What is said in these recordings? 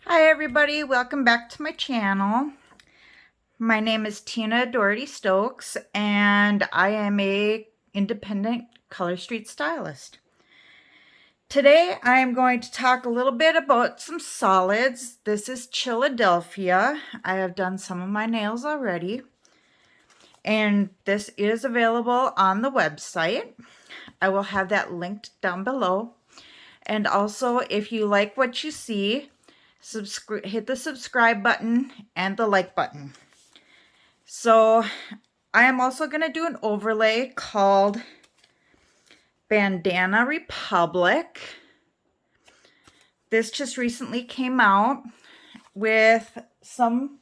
Hi everybody, welcome back to my channel. My name is Tina Dougherty-Stokes and I am a independent color street stylist. Today I am going to talk a little bit about some solids. This is Chilladelphia. I have done some of my nails already and this is available on the website. I will have that linked down below. And also, if you like what you see, hit the subscribe button and the like button. So I am also going to do an overlay called Bandana Republic. This just recently came out with some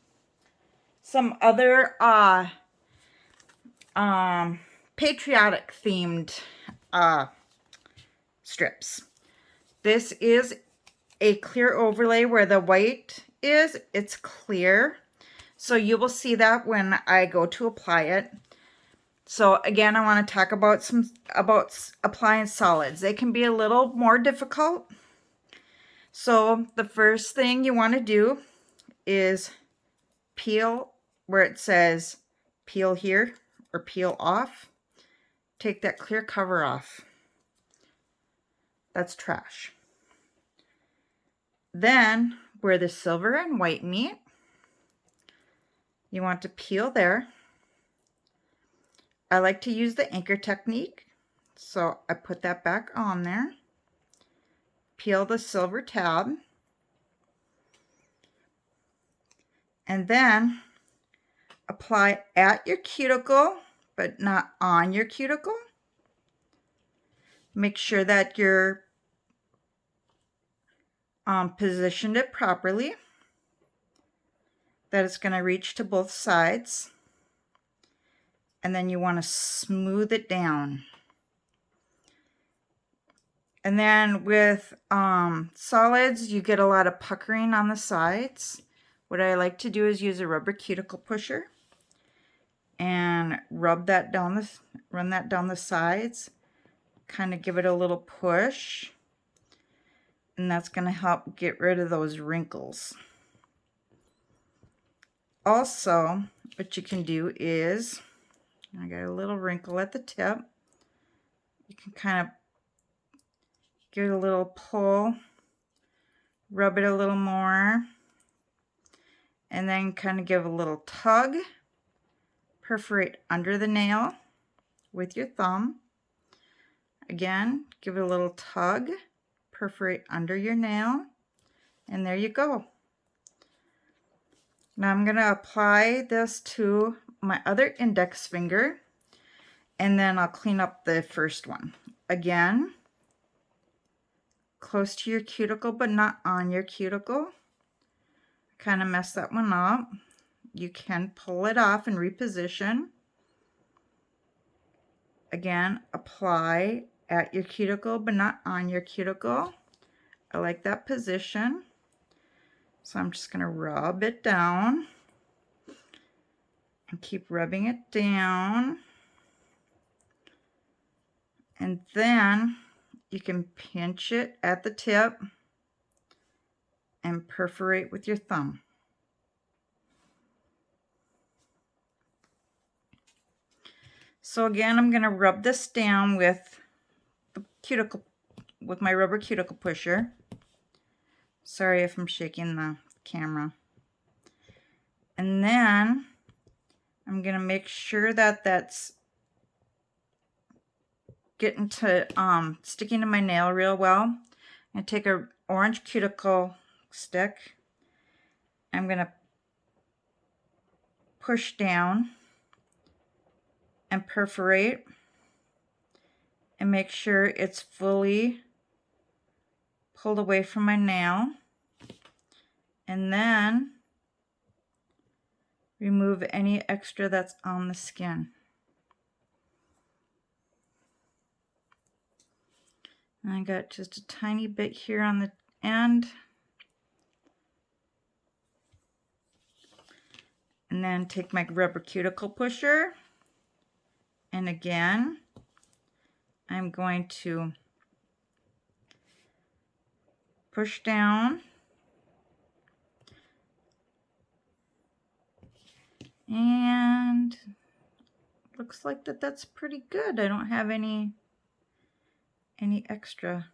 other patriotic themed strips. This is a clear overlay where the white is, it's clear. So you will see that when I go to apply it. So again, I want to talk about applying solids. They can be a little more difficult. So the first thing you want to do is peel where it says peel here or peel off. Take that clear cover off. That's trash. Then where the silver and white meet, you want to peel there. I like to use the anchor technique, so I put that back on there. Peel the silver tab. And then apply at your cuticle, but not on your cuticle. Make sure that you're positioned it properly, that it's going to reach to both sides. And then you want to smooth it down. And then with solids, you get a lot of puckering on the sides. What I like to do is use a rubber cuticle pusher and run that down the sides, kind of give it a little push, and that's going to help get rid of those wrinkles. Also, what you can do is, I got a little wrinkle at the tip, you can kind of give it a little pull, rub it a little more, and then kind of give a little tug, perforate under the nail with your thumb. Again, give it a little tug, perforate under your nail, and there you go. Now I'm going to apply this to my other index finger, and then I'll clean up the first one. Again, close to your cuticle, but not on your cuticle. Kind of messed that one up. You can pull it off and reposition. Again, apply at your cuticle, but not on your cuticle. I like that position. So I'm just going to rub it down and keep rubbing it down. And then you can pinch it at the tip and perforate with your thumb. So again, I'm going to rub this down with the cuticle, with my rubber cuticle pusher. Sorry if I'm shaking the camera. And then I'm going to make sure that that's getting to sticking to my nail real well. And take a orange cuticle stick. I'm going to push down and perforate and make sure it's fully pulled away from my nail, and then remove any extra that's on the skin. And I got just a tiny bit here on the end. And then take my rubber cuticle pusher, and again I'm going to push down And looks like that's pretty good. I don't have any extra.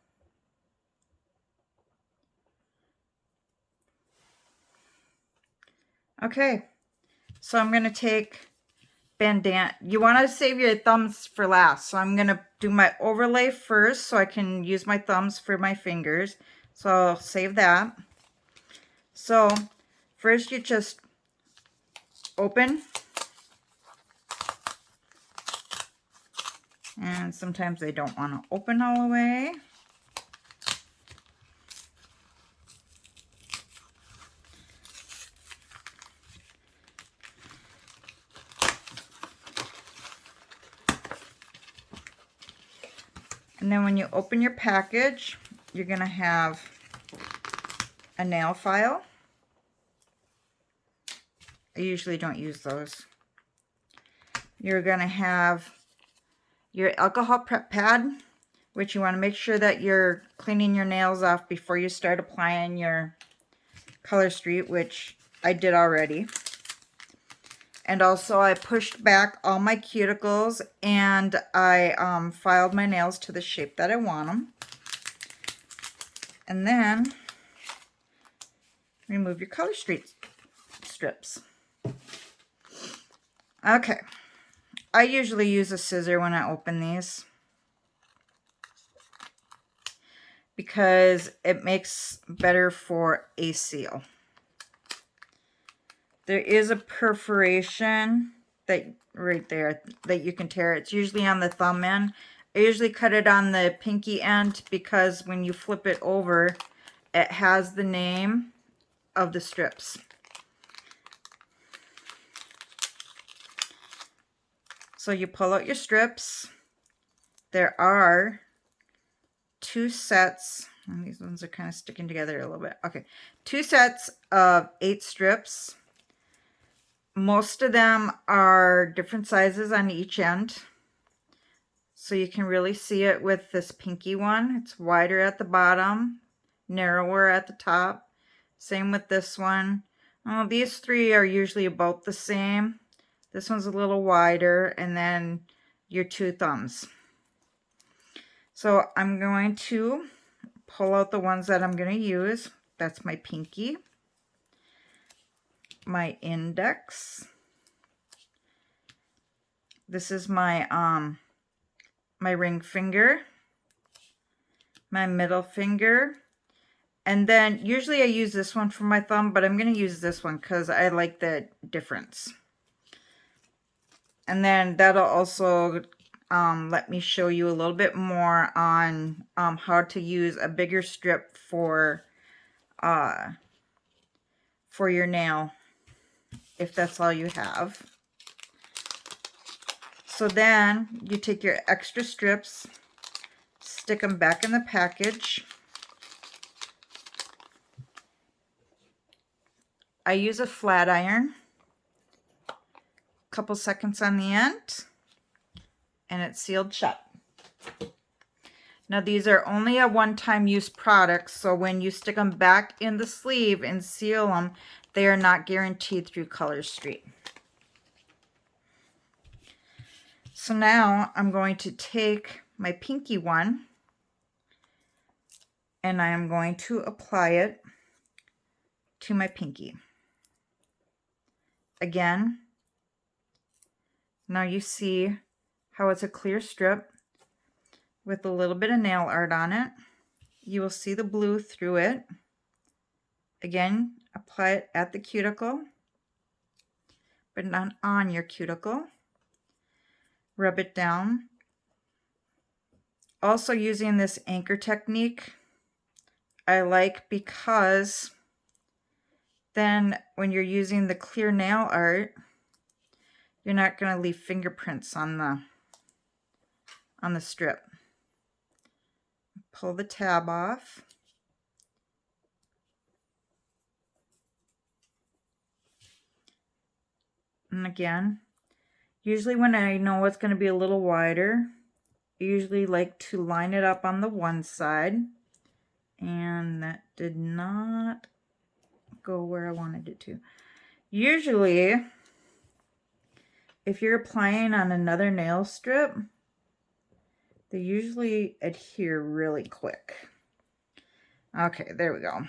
Okay, so I'm going to take bandana. You want to save your thumbs for last. So I'm going to do my overlay first so I can use my thumbs for my fingers. So I'll save that. So first you just open. And sometimes they don't want to open all the way. And then when you open your package, you're going to have a nail file. I usually don't use those. You're going to have your alcohol prep pad, which you want to make sure that you're cleaning your nails off before you start applying your Color Street, which I did already. And also I pushed back all my cuticles and I filed my nails to the shape that I want them. And then remove your Color Street strips. Okay. I usually use a scissor when I open these because it makes better for a seal. There is a perforation that right there that you can tear. It's usually on the thumb end. I usually cut it on the pinky end because when you flip it over, it has the name of the strips. So you pull out your strips. There are 2 sets. And these ones are kind of sticking together a little bit. Okay, 2 sets of 8 strips. Most of them are different sizes on each end. So you can really see it with this pinky one. It's wider at the bottom, narrower at the top. Same with this one. Oh, these 3 are usually about the same. This one's a little wider, and then your 2 thumbs. So I'm going to pull out the ones that I'm going to use. That's my pinky, my index. This is my my ring finger, my middle finger, and then usually I use this one for my thumb, but I'm going to use this one because I like the difference. And then that'll also let me show you a little bit more on how to use a bigger strip for your nail, if that's all you have. So then you take your extra strips, stick them back in the package. I use a flat iron, couple seconds on the end, and it's sealed shut. Now these are only a one-time use products, so when you stick them back in the sleeve and seal them, they are not guaranteed through Color Street. So now I'm going to take my pinky one and I am going to apply it to my pinky. Again, now you see how it's a clear strip with a little bit of nail art on it. You will see the blue through it. Again, apply it at the cuticle, but not on your cuticle. Rub it down. Also using this anchor technique, I like because then when you're using the clear nail art, you're not going to leave fingerprints on the strip. Pull the tab off. And again, usually when I know it's going to be a little wider, I usually like to line it up on the one side. And that did not go where I wanted it to. Usually, if you're applying on another nail strip, they usually adhere really quick. Okay, there we go.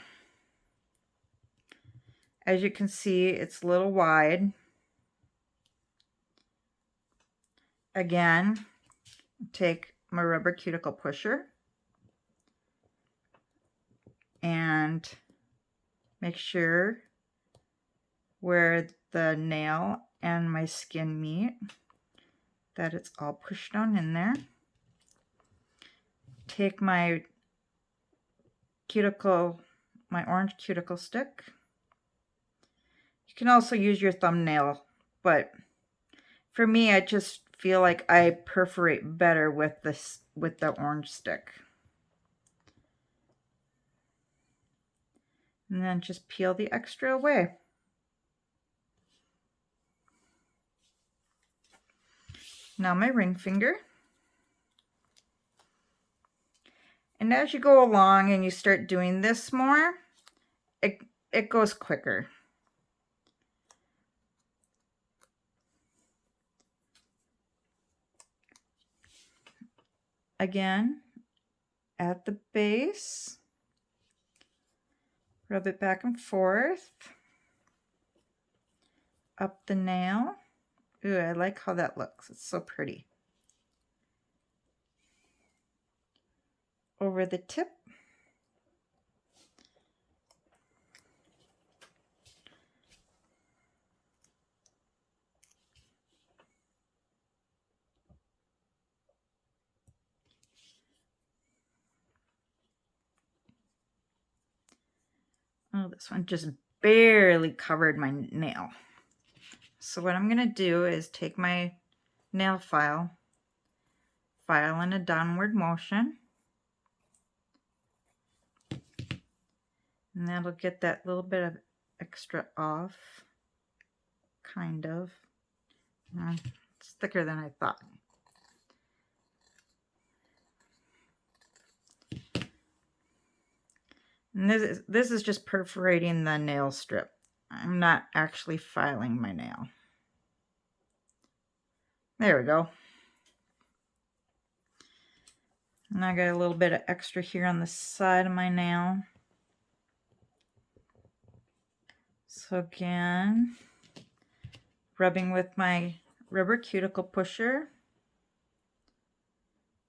As you can see, it's a little wide. Again, take my rubber cuticle pusher and make sure where the nail and my skin meet that it's all pushed on in there. Take my cuticle, my orange cuticle stick. You can also use your thumbnail, but for me, I just feel like I perforate better with this, with the orange stick. And then just peel the extra away. Now my ring finger. And as you go along and you start doing this more, it goes quicker. Again, at the base, rub it back and forth, up the nail. Ooh, I like how that looks. It's so pretty. Over the tip. Oh, this one just barely covered my nail. So what I'm going to do is take my nail file in a downward motion. And that'll get that little bit of extra off, kind of. It's thicker than I thought. And this is just perforating the nail strip. I'm not actually filing my nail. There we go. And I got a little bit of extra here on the side of my nail. So again, rubbing with my rubber cuticle pusher,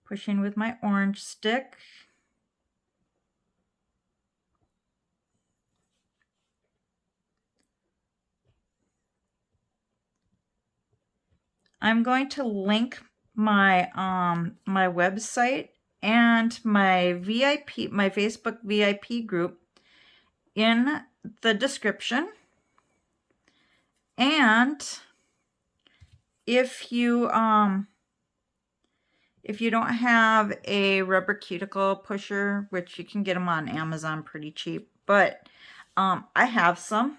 pushing with my orange stick. I'm going to link my my website and my VIP, my Facebook VIP group in the description. And if you don't have a rubber cuticle pusher, which you can get them on Amazon pretty cheap, but I have some,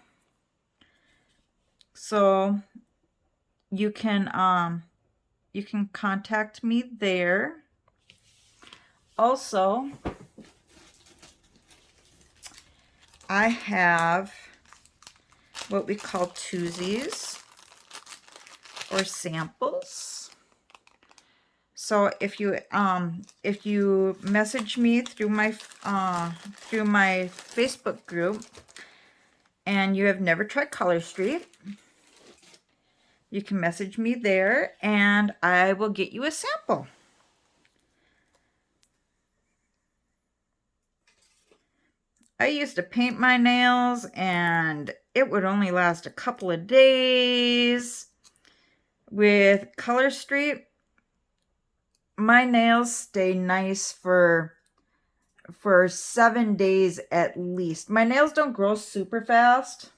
so you can contact me there. Also, I have what we call twosies or samples. So if you message me through my Facebook group and you have never tried Color Street, you can message me there and I will get you a sample. I used to paint my nails and it would only last a couple of days. With Color Street, my nails stay nice for 7 days at least. My nails don't grow super fast.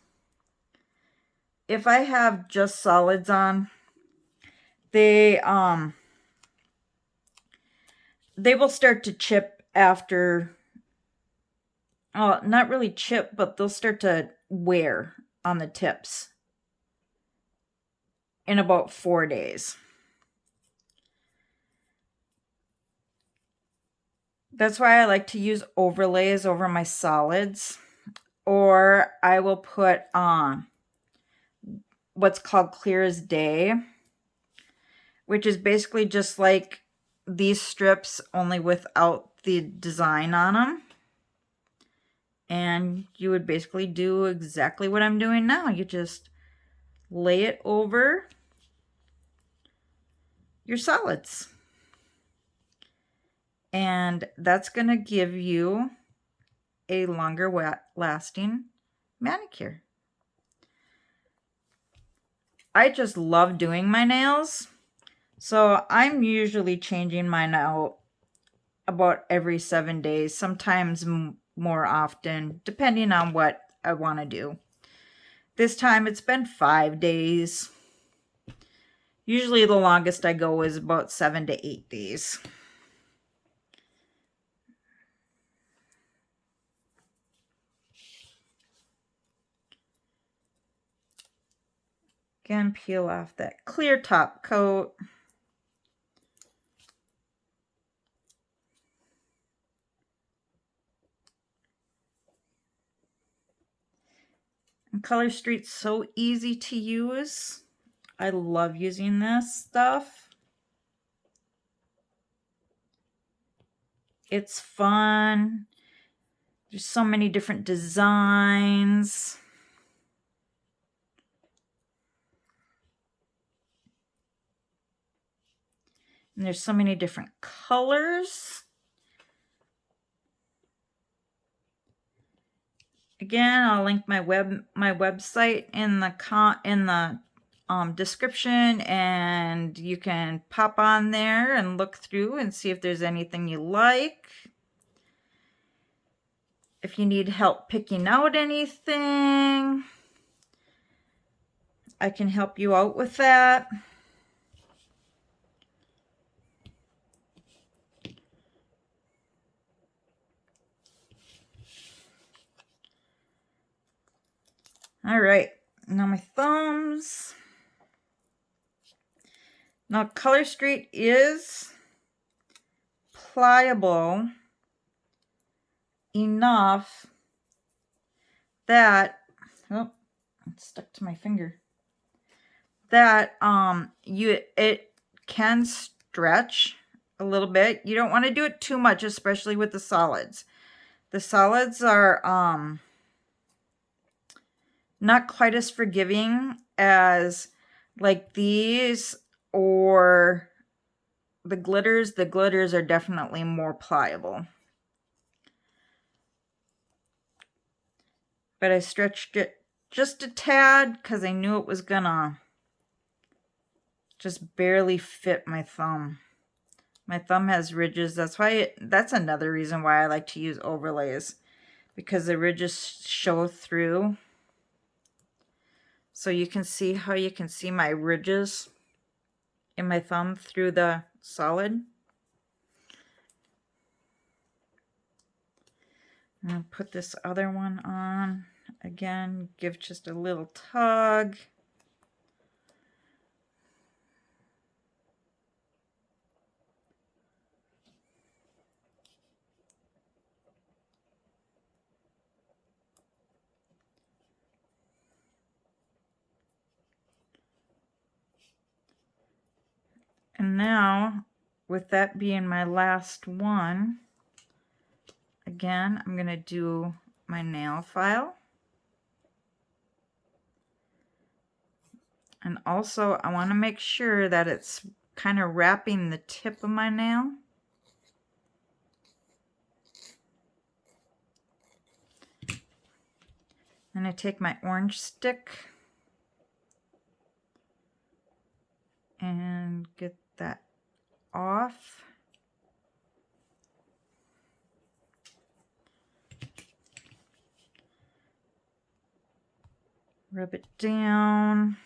If I have just solids on, they will start to chip after, not really chip, but they'll start to wear on the tips in about 4 days. That's why I like to use overlays over my solids, or I will put on what's called clear as day which is basically just like these strips, only without the design on them. And you would basically do exactly what I'm doing now. You just lay it over your solids. And that's going to give you a longer lasting manicure. I just love doing my nails. So I'm usually changing mine out about every 7 days, sometimes more often, depending on what I want to do. This time it's been 5 days. Usually the longest I go is about 7 to 8 days. Again, peel off that clear top coat. And Color Street's so easy to use. I love using this stuff. It's fun. There's so many different designs. And there's so many different colors. Again, I'll link my website in the description, and you can pop on there and look through and see if there's anything you like. If you need help picking out anything, I can help you out with that. All right, now my thumbs. Now Color Street is pliable enough that, oh, it's stuck to my finger, that it can stretch a little bit. You don't want to do it too much, especially with the solids. The solids are not quite as forgiving as like these or the glitters. The glitters are definitely more pliable. But I stretched it just a tad because I knew it was gonna just barely fit my thumb. My thumb has ridges. That's another reason why I like to use overlays, because the ridges show through. So you can see how you can see my ridges in my thumb through the solid. I'll put this other one on. Again, give just a little tug. And now, with that being my last one, again, I'm going to do my nail file. And also, I want to make sure that it's kind of wrapping the tip of my nail. And I take my orange stick and get that off. Rub it down.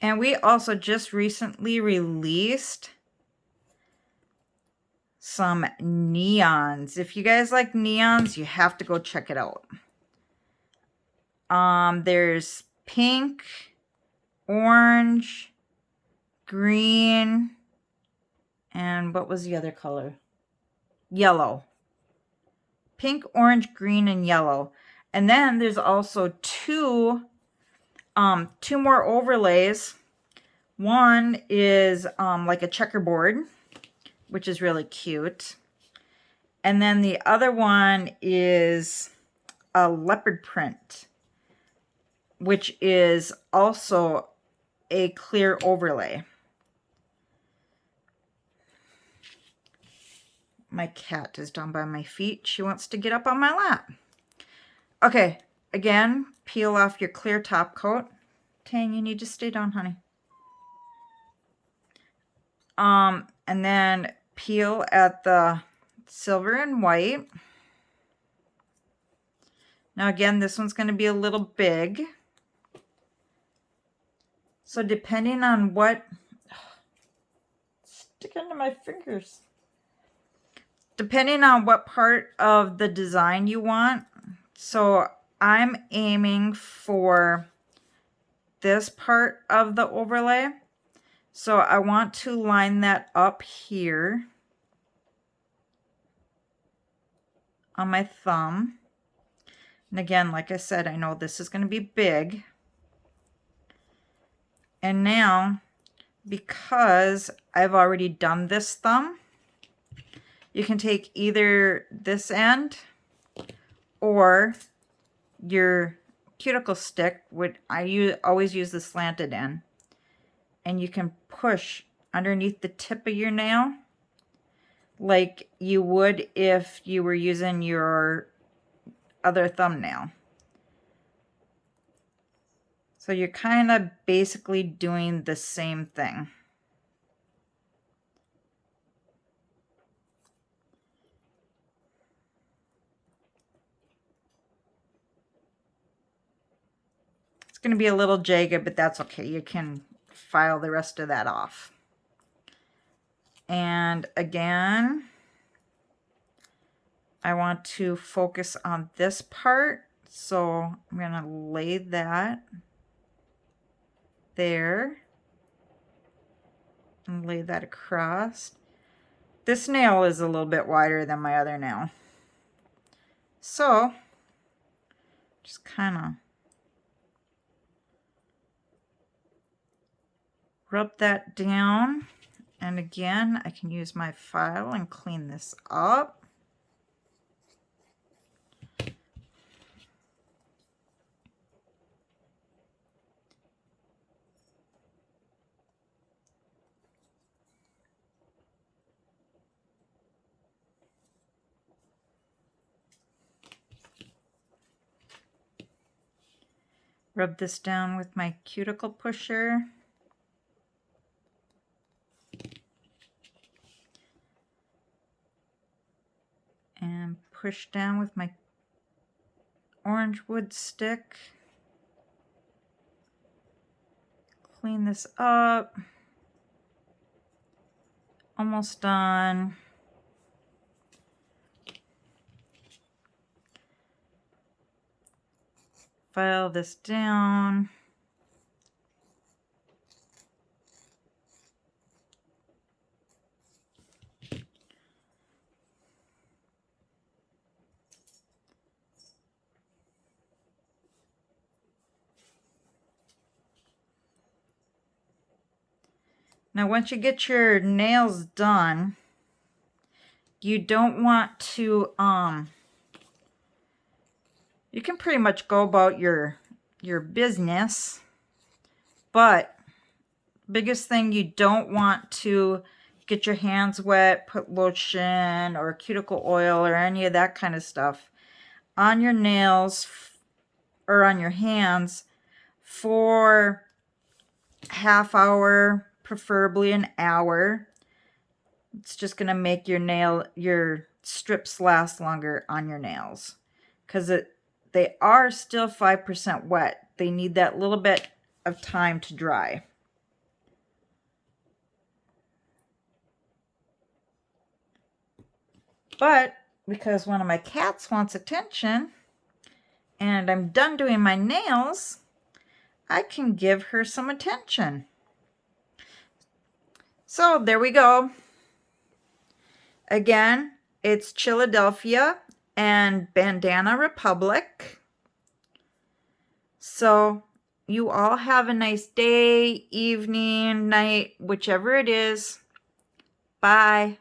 And we also just recently released some neons. If you guys like neons, you have to go check it out. There's pink, orange, green, and what was the other color? Yellow. Pink, orange, green, and yellow. And then there's also two more overlays. One is like a checkerboard, which is really cute. And then the other one is a leopard print, which is also a clear overlay. My cat is down by my feet. She wants to get up on my lap. Okay, again, peel off your clear top coat. Tang, you need to stay down, honey. And then peel at the silver and white. Now again, this one's going to be a little big. So depending on what, stick into my fingers. Depending on what part of the design you want. So I'm aiming for this part of the overlay. So I want to line that up here on my thumb. And again, like I said, I know this is going to be big. And now, because I've already done this thumb, you can take either this end or your cuticle stick. Always use the slanted end. And you can push underneath the tip of your nail like you would if you were using your other thumbnail. So you're kind of basically doing the same thing. It's going to be a little jagged, but that's okay. You can file the rest of that off. And again, I want to focus on this part. So I'm going to lay that there and lay that across. This nail is a little bit wider than my other nail. So just kind of rub that down. And again, I can use my file and clean this up. Rub this down with my cuticle pusher. And push down with my orange wood stick. Clean this up. Almost done. File this down. Now, once you get your nails done, you don't want to, you can pretty much go about your business, but biggest thing, you don't want to get your hands wet, put lotion or cuticle oil or any of that kind of stuff on your nails or on your hands for half hour, preferably an hour. It's just going to make your strips last longer on your nails because they are still 5% wet. They need that little bit of time to dry. But because one of my cats wants attention and I'm done doing my nails, I can give her some attention. So there we go. Again, it's Chilladelphia and Bandana Republic. So you all have a nice day, evening, night, whichever it is. Bye.